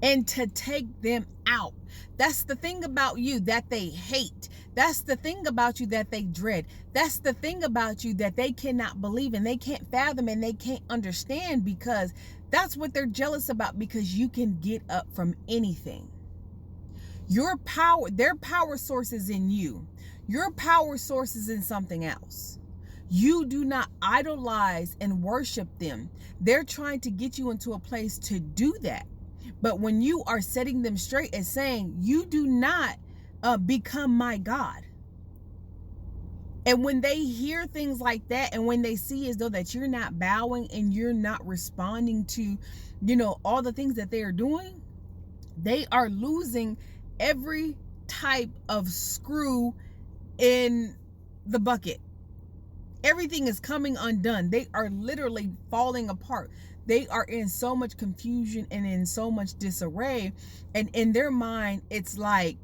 and to take them out. That's the thing about you that they hate. That's the thing about you that they dread. That's the thing about you that they cannot believe and they can't fathom and they can't understand, because that's what they're jealous about, because you can get up from anything. Your power, their power source is in you. Your power source is in something else. You do not idolize and worship them. They're trying to get you into a place to do that. But when you are setting them straight and saying, you do not become my God. And when they hear things like that, and when they see as though that you're not bowing and you're not responding to, all the things that they are doing, they are losing every type of screw in the bucket. Everything is coming undone. They are literally falling apart. They are in so much confusion and in so much disarray. And in their mind, it's like,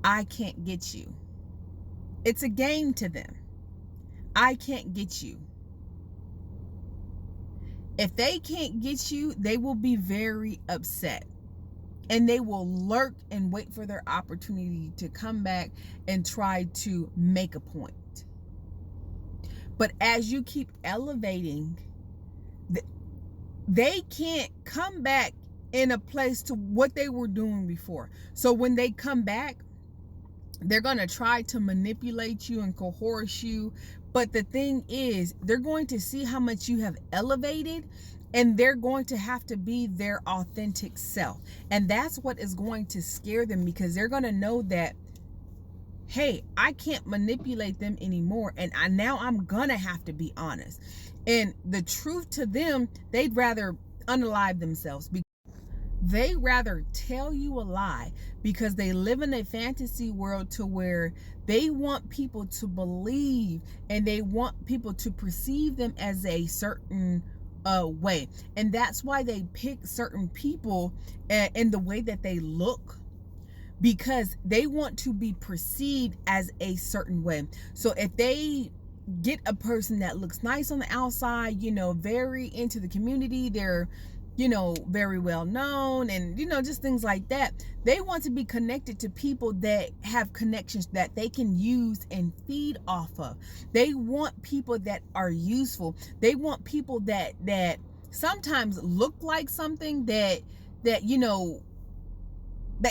I can't get you. It's a game to them. I can't get you. If they can't get you, they will be very upset. And they will lurk and wait for their opportunity to come back and try to make a point. But as you keep elevating, they can't come back in a place to what they were doing before. So when they come back, they're going to try to manipulate you and coerce you. But the thing is, they're going to see how much you have elevated, and they're going to have to be their authentic self. And that's what is going to scare them, because they're going to know that, hey, I can't manipulate them anymore. And now I'm going to have to be honest. And the truth to them, they'd rather unalive themselves. They rather tell you a lie, because they live in a fantasy world to where they want people to believe and they want people to perceive them as a certain way. And that's why they pick certain people in the way that they look, because they want to be perceived as a certain way. So if they get a person that looks nice on the outside, very into the community, they're very well known, and just things like that, they want to be connected to people that have connections that they can use and feed off of. They want people that are useful. They want people that sometimes look like something that that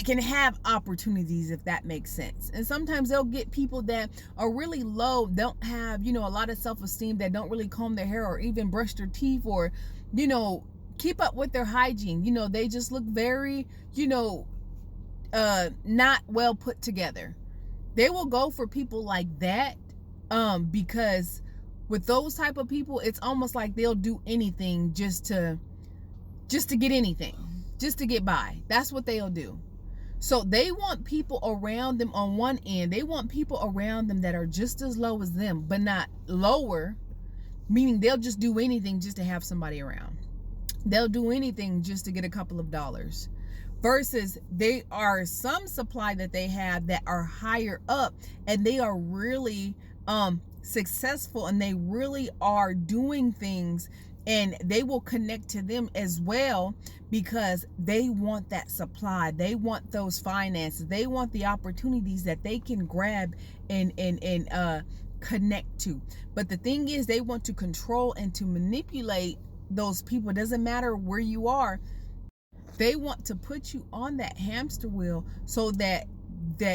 can have opportunities, if that makes sense. And sometimes they'll get people that are really low, don't have a lot of self-esteem, that don't really comb their hair or even brush their teeth, or keep up with their hygiene. They just look very not well put together. They will go for people like that, because with those type of people, it's almost like they'll do anything just to get anything, just to get by. That's what they'll do. So they want people around them on one end. They want people around them that are just as low as them, but not lower, meaning they'll just do anything just to have somebody around. They'll do anything just to get a couple of dollars. Versus they are some supply that they have that are higher up, and they are really successful, and they really are doing things, and they will connect to them as well, because they want that supply. They want those finances. They want the opportunities that they can grab and connect to. But the thing is, they want to control and to manipulate those people. It doesn't matter where you are. They want to put you on that hamster wheel so that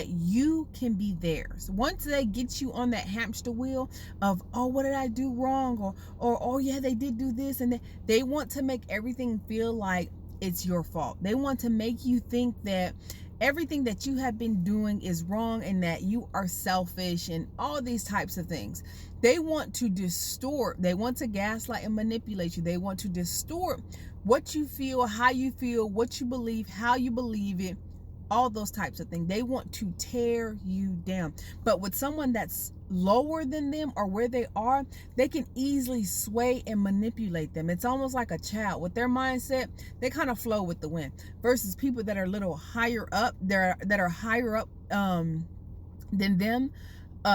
you can be theirs. Once they get you on that hamster wheel of, oh, what did I do wrong, or oh yeah, they did do this, and they want to make everything feel like it's your fault. They want to make you think that everything that you have been doing is wrong, and that you are selfish, and all these types of things. They want to distort. They want to gaslight and manipulate you. They want to distort what you feel, how you feel, what you believe, how you believe it, all those types of things. They want to tear you down. But with someone that's lower than them, or where they are, they can easily sway and manipulate them. It's almost like a child. With their mindset, they kind of flow with the wind. Versus people that are a little higher up, that are higher up than them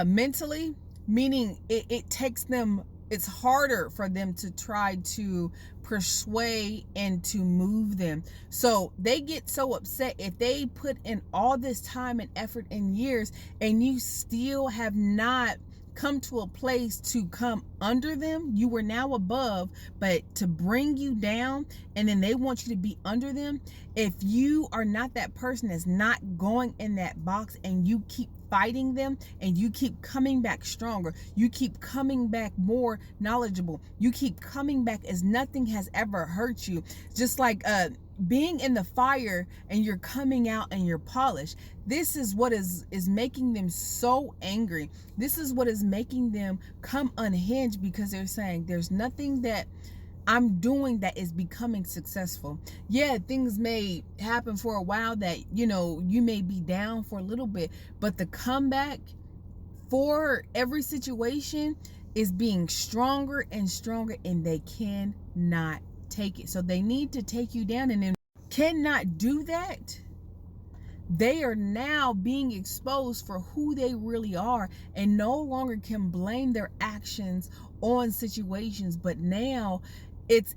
mentally, meaning it takes them it's harder for them to try to persuade and to move them. So they get so upset if they put in all this time and effort and years, and you still have not come to a place to come under them. You were now above, but to bring you down, and then they want you to be under them. If you are not that person that's not going in that box, and you keep fighting them, and you keep coming back stronger, you keep coming back more knowledgeable, you keep coming back as nothing has ever hurt you, just like being in the fire and you're coming out and you're polished. This is what is making them so angry. This is what is making them come unhinged, because they're saying there's nothing that I'm doing that is becoming successful. Yeah, things may happen for a while that, you may be down for a little bit, but the comeback for every situation is being stronger and stronger, and they cannot take it. So they need to take you down, and then cannot do that. They are now being exposed for who they really are, and no longer can blame their actions on situations, but now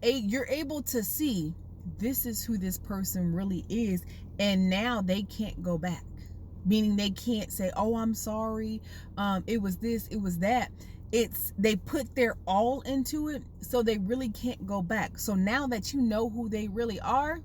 you're able to see this is who this person really is, and now they can't go back, meaning they can't say, oh, I'm sorry, it was this, it was that. They put their all into it, so they really can't go back. So now that you know who they really are,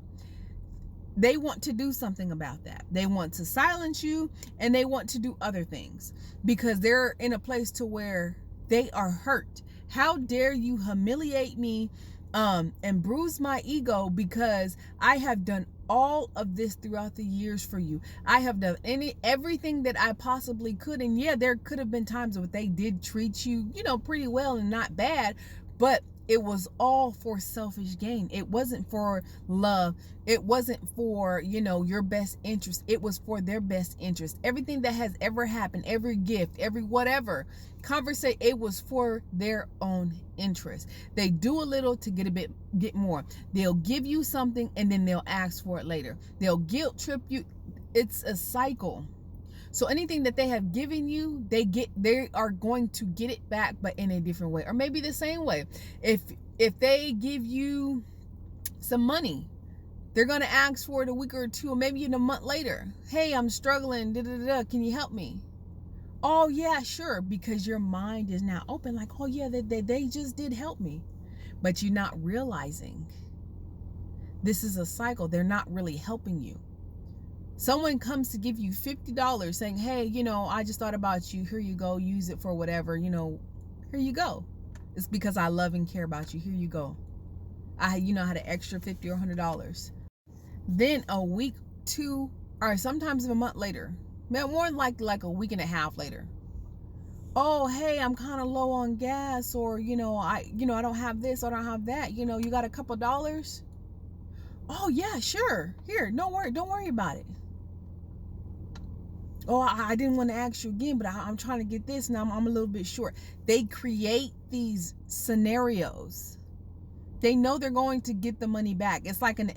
they want to do something about that. They want to silence you, and they want to do other things, because they're in a place to where they are hurt. How dare you humiliate me and bruise my ego, because I have done all of this throughout the years for you. I have done everything that I possibly could. And yeah, there could have been times where they did treat you, pretty well and not bad, but it was all for selfish gain. It wasn't for love. It wasn't for, your best interest. It was for their best interest. Everything that has ever happened, every gift, every whatever conversation, it was for their own interest. They do a little to get more. They'll give you something, and then they'll ask for it later. They'll guilt trip you. It's a cycle. So anything that they have given you, they are going to get it back, but in a different way, or maybe the same way. If they give you some money, they're going to ask for it a week or two, or maybe even a month later. Hey, I'm struggling. Can you help me? Oh yeah, sure. Because your mind is now open, like, oh yeah, they just did help me. But you're not realizing this is a cycle. They're not really helping you. Someone comes to give you $50 saying, hey, I just thought about you. Here you go. Use it for whatever, here you go. It's because I love and care about you. Here you go. I had an extra $50 or $100. Then a week, 2, or sometimes a month later, more like a week and a half later. Oh, hey, I'm kind of low on gas, or, I don't have this, or I don't have that. You got a couple dollars? Oh yeah, sure. Here, don't worry about it. Oh, I didn't want to ask you again, but I'm trying to get this, and I'm a little bit short. They create these scenarios. They know they're going to get the money back. It's like an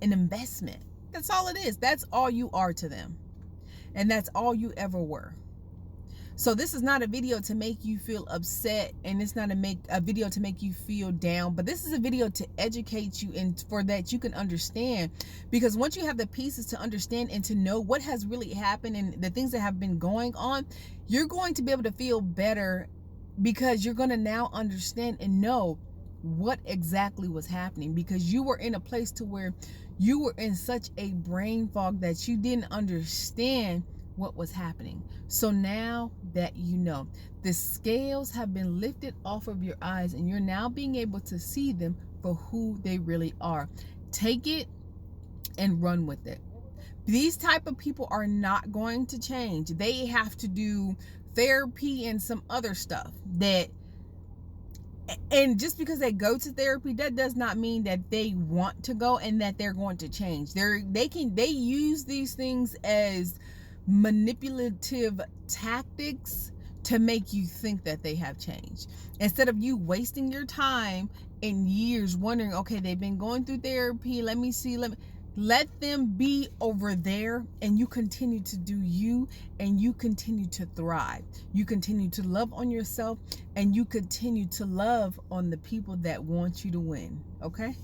investment. That's all it is. That's all you are to them. And that's all you ever were. So this is not a video to make you feel upset, and it's not a video to make you feel down, but this is a video to educate you, and for that you can understand. Because once you have the pieces to understand and to know what has really happened and the things that have been going on, you're going to be able to feel better, because you're going to now understand and know what exactly was happening, because you were in a place to where you were in such a brain fog that you didn't understand what was happening. So now that you know, the scales have been lifted off of your eyes, and you're now being able to see them for who they really are. Take it and run with it. These type of people are not going to change. They have to do therapy and some other stuff and just because they go to therapy, that does not mean that they want to go and that they're going to change. They use these things as manipulative tactics to make you think that they have changed, instead of you wasting your time and years wondering, okay, they've been going through therapy, let me see, Let them be over there, and you continue to do you, and you continue to thrive. You continue to love on yourself, and you continue to love on the people that want you to win. Okay?